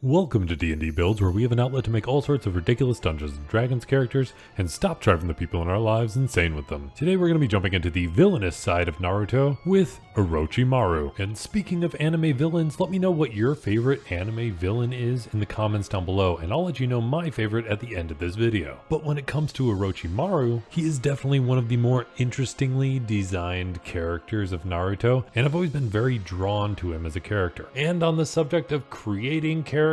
Welcome to D&D Builds, where we have an outlet to make all sorts of ridiculous Dungeons & Dragons characters and stop driving the people in our lives insane with them. Today we're going to be jumping into the villainous side of Naruto with Orochimaru. And speaking of anime villains, let me know what your favorite anime villain is in the comments down below, and I'll let you know my favorite at the end of this video. But when it comes to Orochimaru, he is definitely one of the more interestingly designed characters of Naruto, and I've always been very drawn to him as a character. And on the subject of creating characters,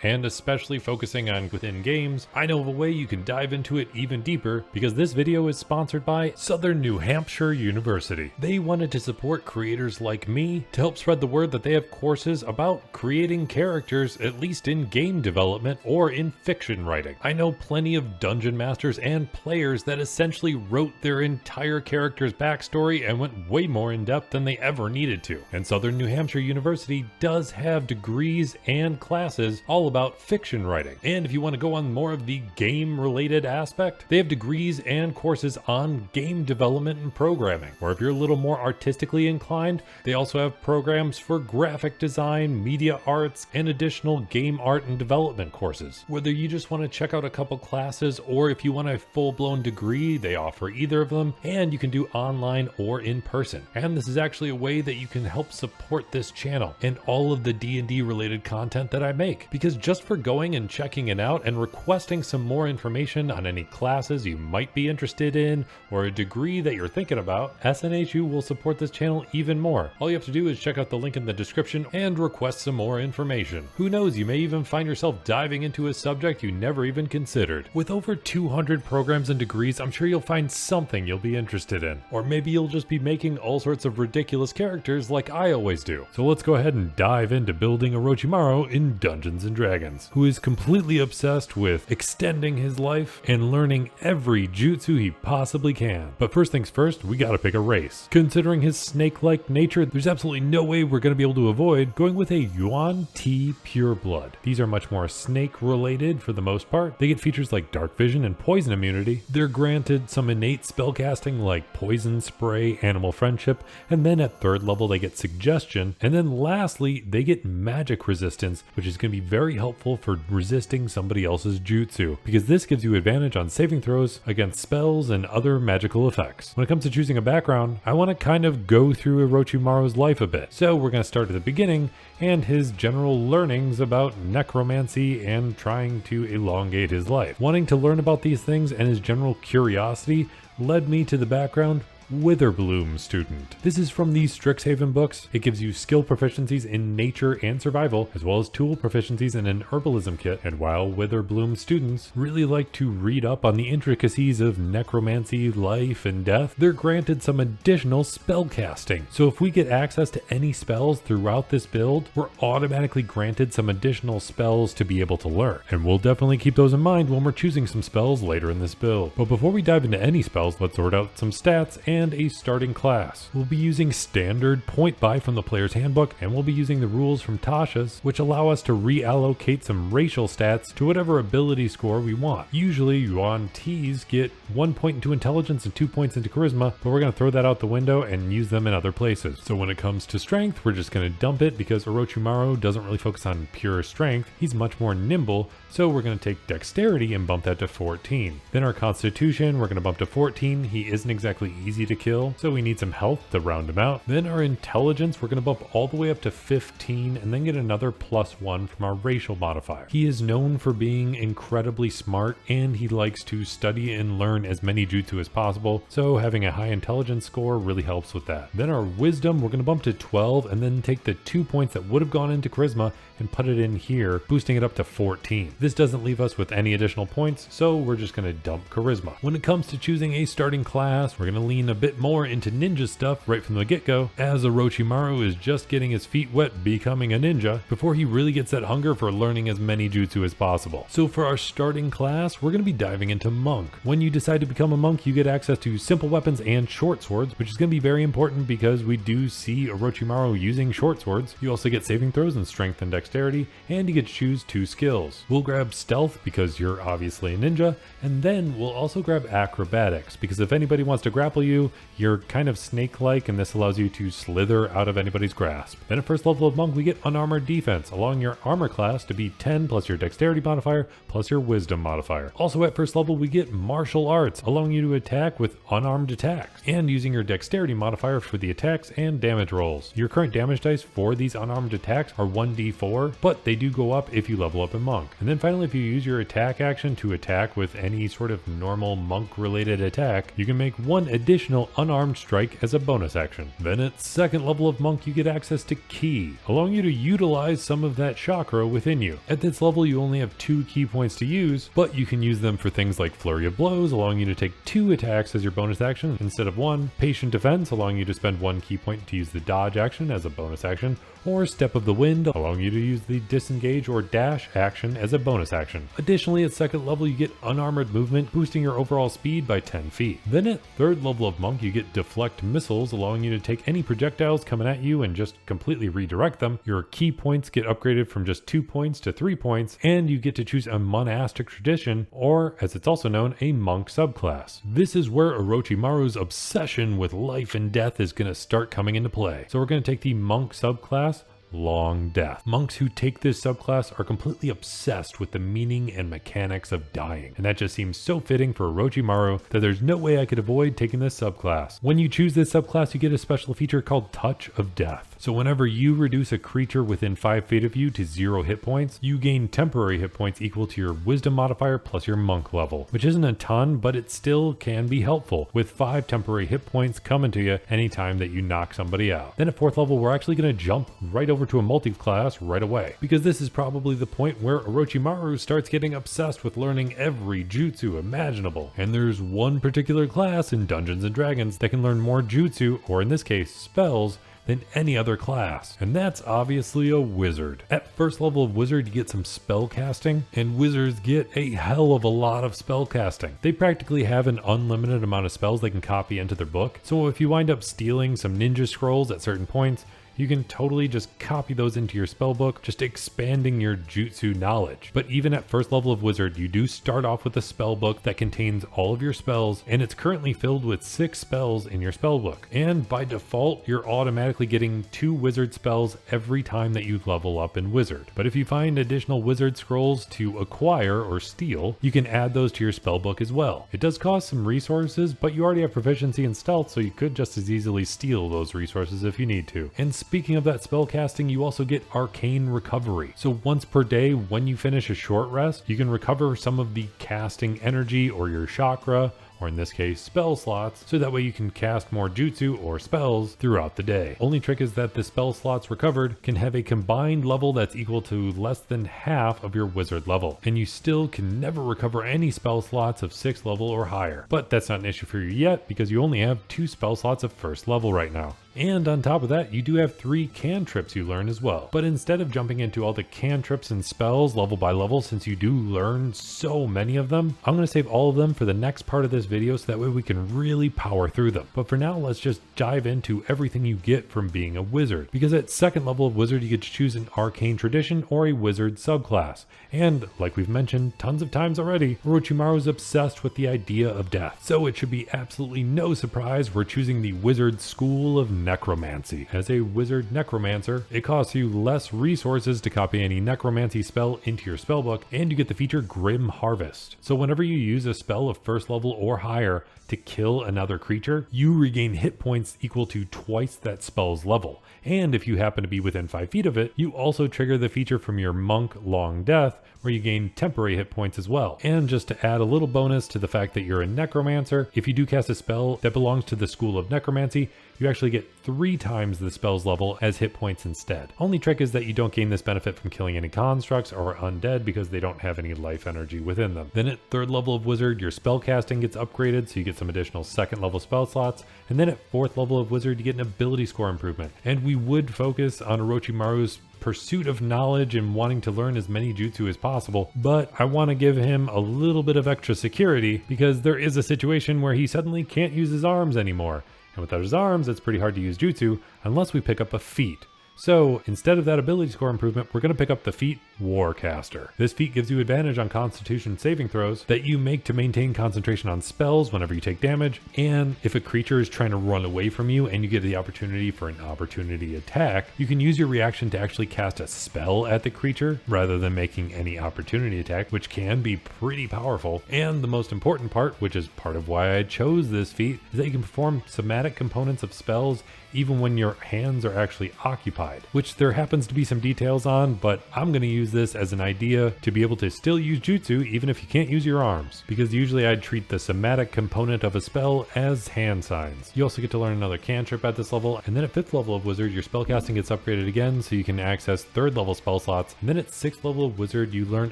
and especially focusing on within games, I know of a way you can dive into it even deeper because this video is sponsored by Southern New Hampshire University. They wanted to support creators like me to help spread the word that they have courses about creating characters, at least in game development or in fiction writing. I know plenty of dungeon masters and players that essentially wrote their entire character's backstory and went way more in depth than they ever needed to. And Southern New Hampshire University does have degrees and classes all about fiction writing. And if you want to go on more of the game related aspect, they have degrees and courses on game development and programming. Or if you're a little more artistically inclined, they also have programs for graphic design, media arts, and additional game art and development courses. Whether you just want to check out a couple classes or if you want a full-blown degree, they offer either of them, and you can do online or in person. And this is actually a way that you can help support this channel and all of the D&D related content that I make. Because just for going and checking it out and requesting some more information on any classes you might be interested in or a degree that you're thinking about, SNHU will support this channel even more. All you have to do is check out the link in the description and request some more information. Who knows, you may even find yourself diving into a subject you never even considered. With over 200 programs and degrees, I'm sure you'll find something you'll be interested in. Or maybe you'll just be making all sorts of ridiculous characters like I always do. So let's go ahead and dive into building Orochimaru in Dungeons & Dragons, who is completely obsessed with extending his life and learning every jutsu he possibly can. But first things first, we gotta pick a race. Considering his snake-like nature, there's absolutely no way we're gonna be able to avoid going with a Yuan Ti Pureblood. These are much more snake-related for the most part. They get features like dark vision and poison immunity. They're granted some innate spellcasting like poison spray, animal friendship, and then at third level they get suggestion, and then lastly they get magic resistance, which is going to be very helpful for resisting somebody else's jutsu, because this gives you advantage on saving throws against spells and other magical effects. When it comes to choosing a background, I want to kind of go through Orochimaru's life a bit. So we're going to start at the beginning and his general learnings about necromancy and trying to elongate his life. Wanting to learn about these things and his general curiosity led me to the background Witherbloom student. This is from the Strixhaven books. It gives you skill proficiencies in nature and survival, as well as tool proficiencies in an herbalism kit. And while Witherbloom students really like to read up on the intricacies of necromancy, life, and death, they're granted some additional spell casting. So if we get access to any spells throughout this build, we're automatically granted some additional spells to be able to learn. And we'll definitely keep those in mind when we're choosing some spells later in this build. But before we dive into any spells, let's sort out some stats and a starting class. We'll be using standard point buy from the player's handbook, and we'll be using the rules from Tasha's, which allow us to reallocate some racial stats to whatever ability score we want. Usually Yuan Tis get 1 point into intelligence and 2 points into charisma, but we're going to throw that out the window and use them in other places. So when it comes to strength, we're just going to dump it because Orochimaru doesn't really focus on pure strength. He's much more nimble, so we're going to take dexterity and bump that to 14. Then our constitution, we're going to bump to 14. He isn't exactly easy to kill, so we need some health to round him out. Then our intelligence, we're going to bump all the way up to 15 and then get another +1 from our racial modifier. He is known for being incredibly smart and he likes to study and learn as many jutsu as possible, so having a high intelligence score really helps with that. Then our wisdom, we're going to bump to 12 and then take the 2 points that would have gone into charisma and put it in here, boosting it up to 14. This doesn't leave us with any additional points, so we're just going to dump charisma. When it comes to choosing a starting class, we're going to lean a bit more into ninja stuff right from the get-go, as Orochimaru is just getting his feet wet becoming a ninja before he really gets that hunger for learning as many jutsu as possible. So for our starting class, we're going to be diving into monk. When you decide to become a monk, you get access to simple weapons and short swords, which is going to be very important because we do see Orochimaru using short swords. You also get saving throws in strength and dexterity, and you get to choose 2 skills. We'll grab stealth because you're obviously a ninja, and then we'll also grab acrobatics because if anybody wants to grapple you, Jutsu, you're kind of snake-like, and this allows you to slither out of anybody's grasp. Then at first level of Monk, we get Unarmored Defense, allowing your armor class to be 10 plus your Dexterity modifier plus your Wisdom modifier. Also at first level, we get Martial Arts, allowing you to attack with unarmed attacks, and using your Dexterity modifier for the attacks and damage rolls. Your current damage dice for these unarmed attacks are 1d4, but they do go up if you level up in Monk. And then finally, if you use your attack action to attack with any sort of normal Monk-related attack, you can make one additional unarmed strike as a bonus action. Then at second level of Monk, you get access to Ki, allowing you to utilize some of that chakra within you. At this level, you only have 2 key points to use, but you can use them for things like Flurry of Blows, allowing you to take 2 attacks as your bonus action instead of 1, Patient Defense, allowing you to spend 1 key point to use the dodge action as a bonus action, or Step of the Wind, allowing you to use the disengage or dash action as a bonus action. Additionally, at second level, you get unarmored movement, boosting your overall speed by 10 feet. Then at third level of Monk, you get deflect missiles, allowing you to take any projectiles coming at you and just completely redirect them. Your key points get upgraded from just 2 points to 3 points, and you get to choose a monastic tradition, or as it's also known, a monk subclass. This is where Orochimaru's obsession with life and death is going to start coming into play. So we're going to take the monk subclass, Long Death. Monks who take this subclass are completely obsessed with the meaning and mechanics of dying, and that just seems so fitting for Orochimaru that there's no way I could avoid taking this subclass. When you choose this subclass, you get a special feature called Touch of Death. So whenever you reduce a creature within 5 feet of you to 0 hit points, you gain temporary hit points equal to your Wisdom modifier plus your Monk level, which isn't a ton, but it still can be helpful, with 5 temporary hit points coming to you anytime that you knock somebody out. Then at 4th level, we're actually going to jump right over to a multi-class right away, because this is probably the point where Orochimaru starts getting obsessed with learning every jutsu imaginable. And there's one particular class in Dungeons & Dragons that can learn more jutsu, or in this case, spells, than any other class, and that's obviously a wizard. At first level of wizard, you get some spell casting, and wizards get a hell of a lot of spell casting. They practically have an unlimited amount of spells they can copy into their book, so if you wind up stealing some ninja scrolls at certain points, you can totally just copy those into your spellbook, just expanding your jutsu knowledge. But even at first level of wizard, you do start off with a spellbook that contains all of your spells, and it's currently filled with 6 spells in your spellbook. And by default, you're automatically getting 2 wizard spells every time that you level up in wizard. But if you find additional wizard scrolls to acquire or steal, you can add those to your spellbook as well. It does cost some resources, but you already have proficiency in stealth, so you could just as easily steal those resources if you need to. And speaking of that spell casting, you also get Arcane Recovery. So once per day, when you finish a short rest, you can recover some of the casting energy or your chakra, or in this case, spell slots, so that way you can cast more jutsu or spells throughout the day. Only trick is that the spell slots recovered can have a combined level that's equal to less than half of your wizard level, and you still can never recover any spell slots of 6th level or higher. But that's not an issue for you yet, because you only have 2 spell slots of 1st level right now. And on top of that, you do have 3 cantrips you learn as well. But instead of jumping into all the cantrips and spells level by level, since you do learn so many of them, I'm going to save all of them for the next part of this video so that way we can really power through them. But for now, let's just dive into everything you get from being a wizard. Because at 2nd level of wizard, you get to choose an arcane tradition or a wizard subclass. And like we've mentioned tons of times already, Orochimaru is obsessed with the idea of death. So it should be absolutely no surprise we're choosing the wizard school of necromancy. As a wizard necromancer, it costs you less resources to copy any necromancy spell into your spellbook, and you get the feature Grim Harvest. So whenever you use a spell of 1st level or higher to kill another creature, you regain hit points equal to twice that spell's level. And if you happen to be within 5 feet of it, you also trigger the feature from your Monk Long Death, where you gain temporary hit points as well. And just to add a little bonus to the fact that you're a necromancer, if you do cast a spell that belongs to the school of necromancy, you actually get 3 times the spell's level as hit points instead. Only trick is that you don't gain this benefit from killing any constructs or undead because they don't have any life energy within them. Then at 3rd level of wizard, your spell casting gets upgraded, so you get some additional 2nd level spell slots. And then at 4th level of wizard, you get an ability score improvement. And we would focus on Orochimaru's pursuit of knowledge and wanting to learn as many jutsu as possible, but I want to give him a little bit of extra security because there is a situation where he suddenly can't use his arms anymore. And without his arms, it's pretty hard to use jutsu unless we pick up a feat. So instead of that ability score improvement, we're going to pick up the feat Warcaster. This feat gives you advantage on Constitution saving throws that you make to maintain concentration on spells whenever you take damage, and if a creature is trying to run away from you and you get the opportunity for an opportunity attack, you can use your reaction to actually cast a spell at the creature rather than making any opportunity attack, which can be pretty powerful. And the most important part, which is part of why I chose this feat, is that you can perform somatic components of spells even when your hands are actually occupied, which there happens to be some details on, but I'm going to use this as an idea to be able to still use Jutsu even if you can't use your arms, because usually I'd treat the somatic component of a spell as hand signs. You also get to learn another cantrip at this level, and then at 5th level of Wizard, your spellcasting gets upgraded again so you can access 3rd level spell slots, and then at 6th level of Wizard, you learn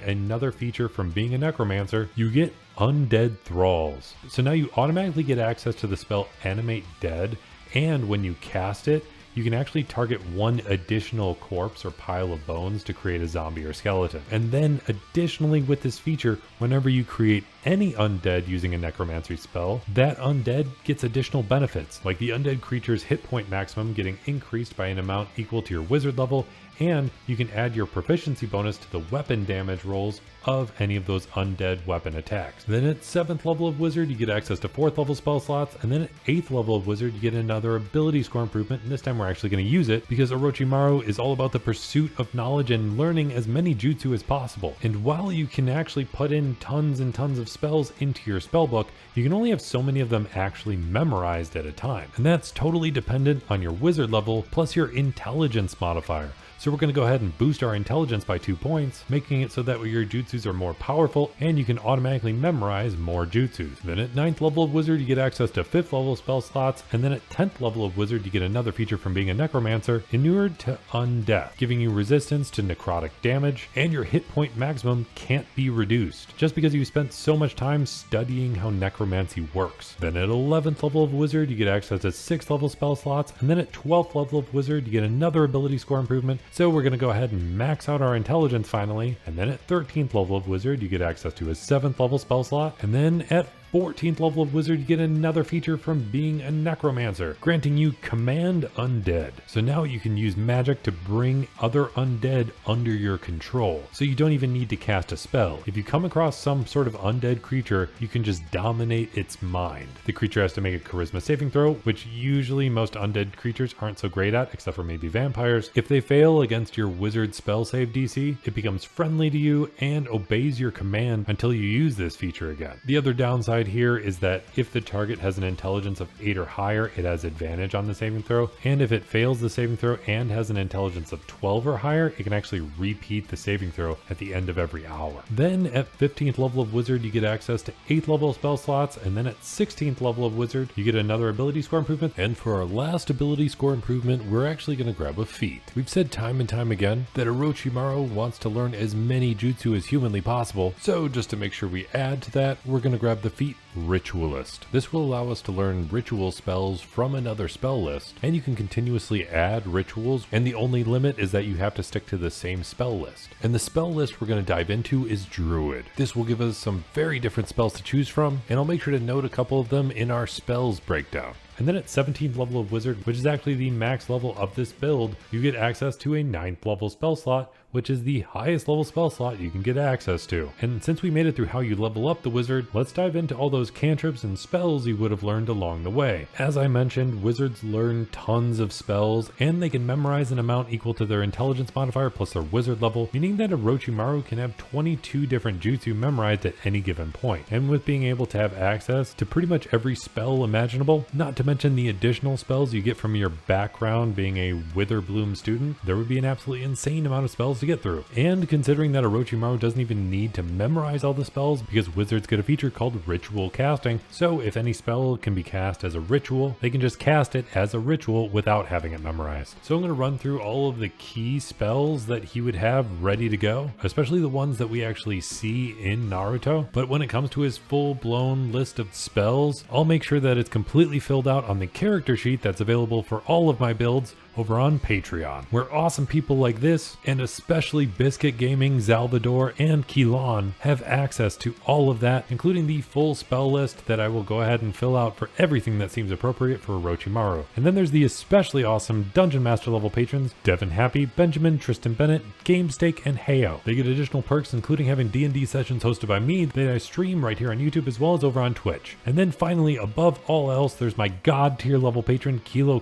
another feature from being a necromancer. You get Undead Thralls. So now you automatically get access to the spell Animate Dead, and when you cast it, you can actually target one additional corpse or pile of bones to create a zombie or skeleton. And then additionally with this feature, whenever you create any undead using a necromancy spell, that undead gets additional benefits, like the undead creature's hit point maximum getting increased by an amount equal to your wizard level, and you can add your proficiency bonus to the weapon damage rolls of any of those undead weapon attacks. Then at 7th level of Wizard, you get access to 4th level spell slots, and then at 8th level of Wizard, you get another ability score improvement, and this time we're actually going to use it because Orochimaru is all about the pursuit of knowledge and learning as many jutsu as possible. And while you can actually put in tons and tons of spells into your spellbook, you can only have so many of them actually memorized at a time, and that's totally dependent on your wizard level plus your intelligence modifier. So we're going to go ahead and boost our intelligence by 2 points, making it so that your jutsus are more powerful and you can automatically memorize more jutsus. Then at 9th level of Wizard, you get access to 5th level spell slots, and then at 10th level of Wizard, you get another feature from being a necromancer, inured to undeath, giving you resistance to necrotic damage, and your hit point maximum can't be reduced, just because you spent so much time studying how necromancy works. Then at 11th level of Wizard, you get access to 6th level spell slots, and then at 12th level of Wizard, you get another ability score improvement. So we're going to go ahead and max out our intelligence finally, and then at 13th level of Wizard, you get access to a 7th level spell slot, and then at 14th level of Wizard, you get another feature from being a necromancer, granting you Command Undead. So now you can use magic to bring other undead under your control, so you don't even need to cast a spell. If you come across some sort of undead creature, you can just dominate its mind. The creature has to make a charisma saving throw, which usually most undead creatures aren't so great at, except for maybe vampires. If they fail against your wizard spell save DC, it becomes friendly to you and obeys your command until you use this feature again. The other downside here is that if the target has an intelligence of 8 or higher, it has advantage on the saving throw, and if it fails the saving throw and has an intelligence of 12 or higher, it can actually repeat the saving throw at the end of every hour. Then at 15th level of Wizard, you get access to 8th level spell slots, and then at 16th level of Wizard, you get another ability score improvement. And for our last ability score improvement, we're actually going to grab a feat. We've said time and time again that Orochimaru wants to learn as many jutsu as humanly possible, so just to make sure we add to that, we're going to grab the feat Ritualist. This will allow us to learn ritual spells from another spell list, and you can continuously add rituals, and the only limit is that you have to stick to the same spell list. And the spell list we're going to dive into is Druid. This will give us some very different spells to choose from, and I'll make sure to note a couple of them in our spells breakdown. And then at 17th level of Wizard, which is actually the max level of this build, you get access to a 9th level spell slot, which is the highest level spell slot you can get access to. And since we made it through how you level up the wizard, let's dive into all those cantrips and spells you would have learned along the way. As I mentioned, wizards learn tons of spells, and they can memorize an amount equal to their intelligence modifier plus their wizard level, meaning that Orochimaru can have 22 different jutsu memorized at any given point. And with being able to have access to pretty much every spell imaginable, not to mention the additional spells you get from your background being a Witherbloom student, there would be an absolutely insane amount of spells to get through. And considering that Orochimaru doesn't even need to memorize all the spells because wizards get a feature called ritual casting, so if any spell can be cast as a ritual, they can just cast it as a ritual without having it memorized. So I'm going to run through all of the key spells that he would have ready to go, especially the ones that we actually see in Naruto. But when it comes to his full-blown list of spells, I'll make sure that it's completely filled out on the character sheet that's available for all of my builds, over on Patreon, where awesome people like this, and especially Biscuit Gaming, Zalvador, and Kilon have access to all of that, including the full spell list that I will go ahead and fill out for everything that seems appropriate for Orochimaru. And then there's the especially awesome Dungeon Master level patrons, Devin Happy, Benjamin, Tristan Bennett, GameSteak, and Heyo. They get additional perks, including having D&D sessions hosted by me that I stream right here on YouTube as well as over on Twitch. And then finally, above all else, there's my God tier level patron, Kilo,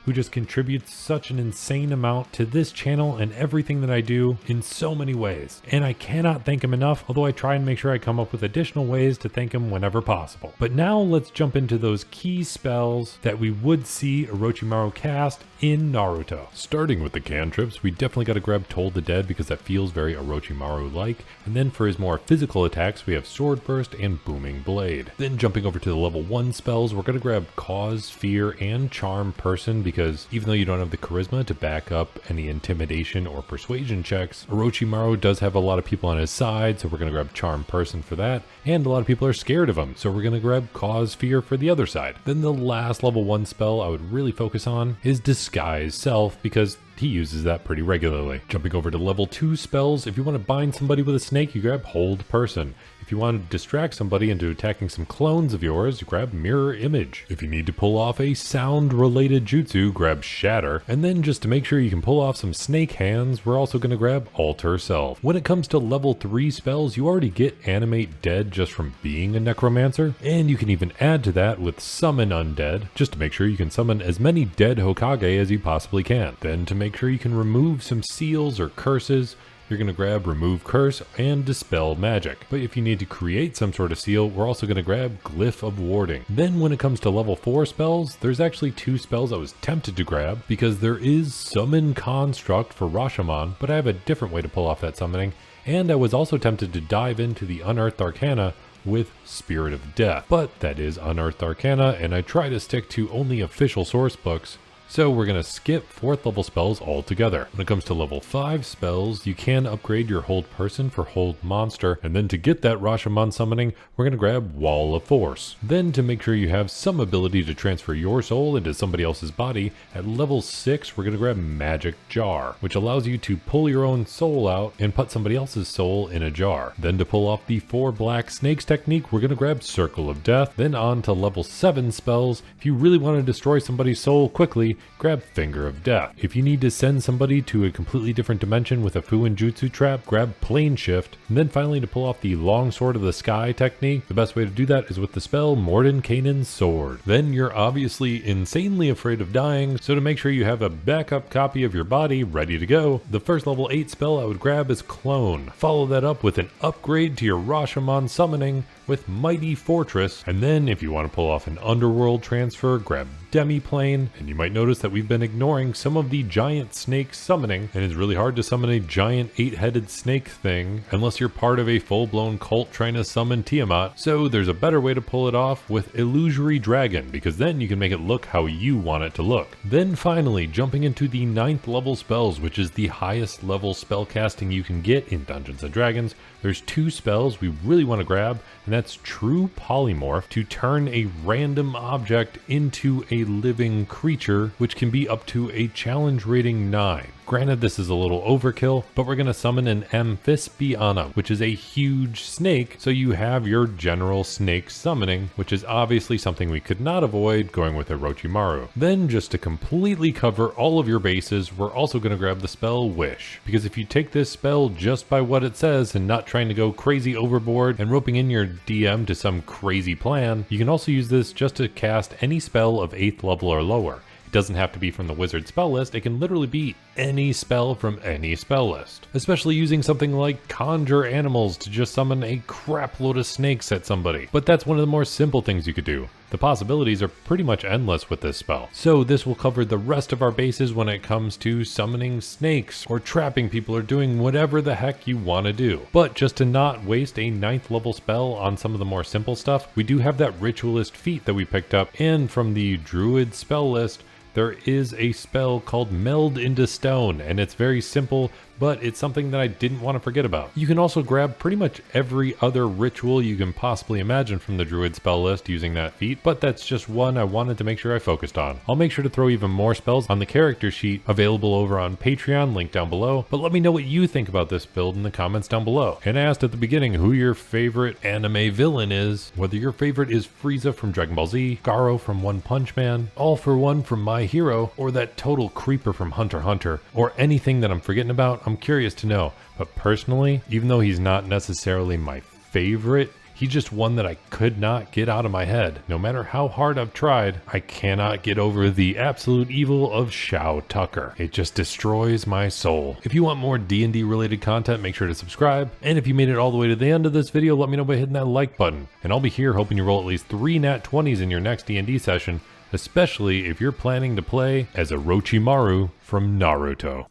who just contributes such an insane amount to this channel and everything that I do in so many ways. And I cannot thank him enough, although I try and make sure I come up with additional ways to thank him whenever possible. But now let's jump into those key spells that we would see Orochimaru cast in Naruto. Starting with the cantrips, we definitely got to grab Toll the Dead because that feels very Orochimaru-like. And then for his more physical attacks, we have Sword Burst and Booming Blade. Then jumping over to the level 1 spells, we're going to grab Cause, Fear, and Charm Person because even though you don't have the charisma to back up any intimidation or persuasion checks, Orochimaru does have a lot of people on his side, so we're going to grab Charm Person for that. And a lot of people are scared of him, so we're going to grab Cause, Fear for the other side. Then the last level 1 spell I would really focus on is Disguise Self because he uses that pretty regularly. Jumping over to level 2 spells, if you want to bind somebody with a snake, you grab Hold Person. If you want to distract somebody into attacking some clones of yours, you grab Mirror Image. If you need to pull off a sound-related jutsu, grab Shatter. And then just to make sure you can pull off some snake hands, we're also going to grab Alter Self. When it comes to level 3 spells, you already get Animate Dead just from being a necromancer, and you can even add to that with Summon Undead, just to make sure you can summon as many dead Hokage as you possibly can. Then to make sure you can remove some seals or curses, you're going to grab Remove Curse and Dispel Magic. But if you need to create some sort of seal, we're also going to grab Glyph of Warding. Then when it comes to level 4 spells, there's actually 2 spells I was tempted to grab because there is Summon Construct for Rashomon, but I have a different way to pull off that summoning. And I was also tempted to dive into the Unearthed Arcana with Spirit of Death. But that is Unearthed Arcana, and I try to stick to only official source books. So we're going to skip 4th level spells altogether. When it comes to level 5 spells, you can upgrade your Hold Person for Hold Monster, and then to get that Rashomon summoning, we're going to grab Wall of Force. Then to make sure you have some ability to transfer your soul into somebody else's body, at level 6 we're going to grab Magic Jar, which allows you to pull your own soul out and put somebody else's soul in a jar. Then to pull off the 4 Black Snakes technique, we're going to grab Circle of Death. Then on to level 7 spells. If you really want to destroy somebody's soul quickly, grab Finger of Death. If you need to send somebody to a completely different dimension with a Fuin Jutsu trap, grab Plane Shift. And then finally to pull off the Long Sword of the Sky technique, the best way to do that is with the spell Mordenkainen's Sword. Then you're obviously insanely afraid of dying, so to make sure you have a backup copy of your body ready to go, the first level 8 spell I would grab is Clone. Follow that up with an upgrade to your Rashomon summoning with Mighty Fortress, and then if you want to pull off an Underworld transfer, grab Demiplane. And you might notice that we've been ignoring some of the giant snake summoning, and it's really hard to summon a giant 8-headed snake thing unless you're part of a full-blown cult trying to summon Tiamat. So there's a better way to pull it off with Illusory Dragon, because then you can make it look how you want it to look. Then finally, jumping into the 9th level spells, which is the highest level spell casting you can get in Dungeons & Dragons, there's 2 spells we really want to grab, and that's True Polymorph to turn a random object into a living creature, which can be up to a challenge rating 9. Granted, this is a little overkill, but we're going to summon an Amphispiana, which is a huge snake, so you have your general snake summoning, which is obviously something we could not avoid going with Orochimaru. Then, just to completely cover all of your bases, we're also going to grab the spell Wish, because if you take this spell just by what it says and not trying to go crazy overboard and roping in your DM to some crazy plan, you can also use this just to cast any spell of 8th level or lower. It doesn't have to be from the wizard spell list, it can literally be any spell from any spell list. Especially using something like Conjure Animals to just summon a crap load of snakes at somebody. But that's one of the more simple things you could do. The possibilities are pretty much endless with this spell. So this will cover the rest of our bases when it comes to summoning snakes or trapping people or doing whatever the heck you want to do. But just to not waste a 9th level spell on some of the more simple stuff, we do have that Ritualist feat that we picked up, and from the Druid spell list, there is a spell called Meld into Stone, and it's very simple, but it's something that I didn't want to forget about. You can also grab pretty much every other ritual you can possibly imagine from the druid spell list using that feat, but that's just one I wanted to make sure I focused on. I'll make sure to throw even more spells on the character sheet available over on Patreon, link down below, but let me know what you think about this build in the comments down below. And I asked at the beginning who your favorite anime villain is, whether your favorite is Frieza from Dragon Ball Z, Garo from One Punch Man, All For One from My Hero, or that total creeper from Hunter x Hunter, or anything that I'm forgetting about. I'm curious to know. But personally, even though he's not necessarily my favorite, he's just one that I could not get out of my head. No matter how hard I've tried, I cannot get over the absolute evil of Shao Tucker. It just destroys my soul. If you want more D&D related content, make sure to subscribe. And if you made it all the way to the end of this video, let me know by hitting that like button. And I'll be here hoping you roll at least 3 nat 20s in your next D&D session, especially if you're planning to play as Orochimaru from Naruto.